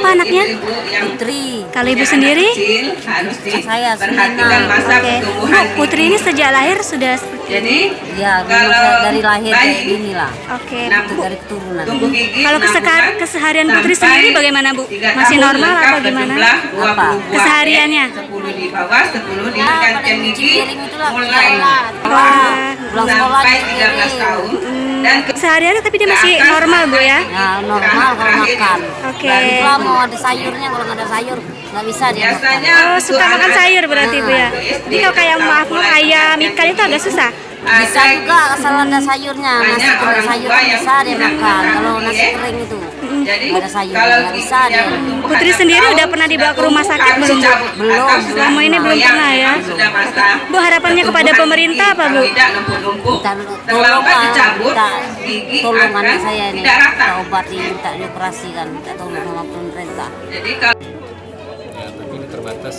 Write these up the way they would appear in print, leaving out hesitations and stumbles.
siapa anaknya? Putri. Kalau ibu sendiri? Saya Selina. Oke. Bu, Putri ini sejak lahir sudah seperti ini? Ya, memang saya dari lahir kayak gini lah. Oke. Itu dari keturunan. Kalau keseharian Putri sendiri bagaimana, Bu? Masih normal apa gimana? Apa? Kesehariannya? Ya, pada cuci piring itulah kerjaan. Wah. Pulang sekolah cuci piring. Sehari-hari tapi dia masih normal, Bu ya? Ya, normal kalau makan. Oke. Kalau mau ada sayurnya, kalau nggak ada sayur nggak bisa dia makan. Oh, suka makan sayur berarti, Bu ya? Jadi kalau kayak maaf ayam, ikan itu agak susah? Bisa juga asal ada sayurnya. Nasi kering sayur bisa dia makan. Kalau nasi kering itu nggak ada sayur nggak bisa dia. Putri sendiri udah pernah dibawa ke rumah sakit belum, Bu? Belum. Selama ini belum pernah ya? Bu, harapannya kepada pemerintah apa, Bu? Minta tolong lah, minta tolong anak saya ini, minta obati, minta dioperasi kan, minta tolong sama pemerintah. Ya, tapi ini terbatas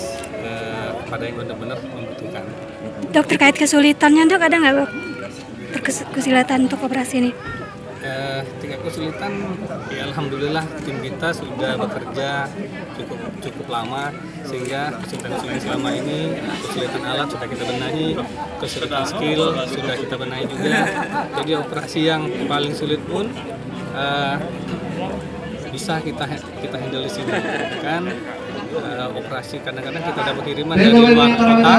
pada yang benar-benar membutuhkan. Dok, terkait kesulitannya, Dok, ada nggak, Dok? Kesulitan untuk operasi ini? Tingkat kesulitan, ya alhamdulillah tim kita sudah bekerja cukup lama sehingga kesulitan selama ini, kesulitan alat sudah kita benahi, kesulitan skill sudah kita benahi juga. Jadi operasi yang paling sulit pun bisa kita handle di sini. Kan operasi kadang-kadang kita dapat kiriman dari luar kota,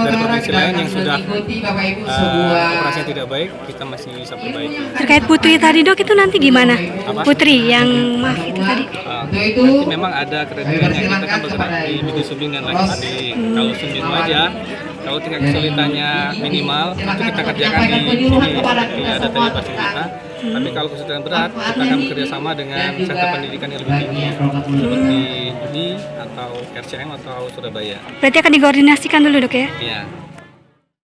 dari provinsi lain yang sudah operasi yang tidak baik, kita masih bisa perbaiki. Terkait Putri tadi, Dok, itu nanti gimana? Apa? Putri yang maaf itu tadi. Nanti memang ada kriterianya, kita kan bergerak di bidang sumbing dan lagi kalau sumbing aja, kalau tingkat kesulitannya minimal itu kita kerjakan di sini, ada tadi pasti kita. Tapi kalau kesulitan berat, kita akan bekerjasama dengan sentra pendidikan yang lebih tinggi seperti UNI atau RCM atau Surabaya. Berarti akan dikoordinasikan dulu, Dok ya? Iya.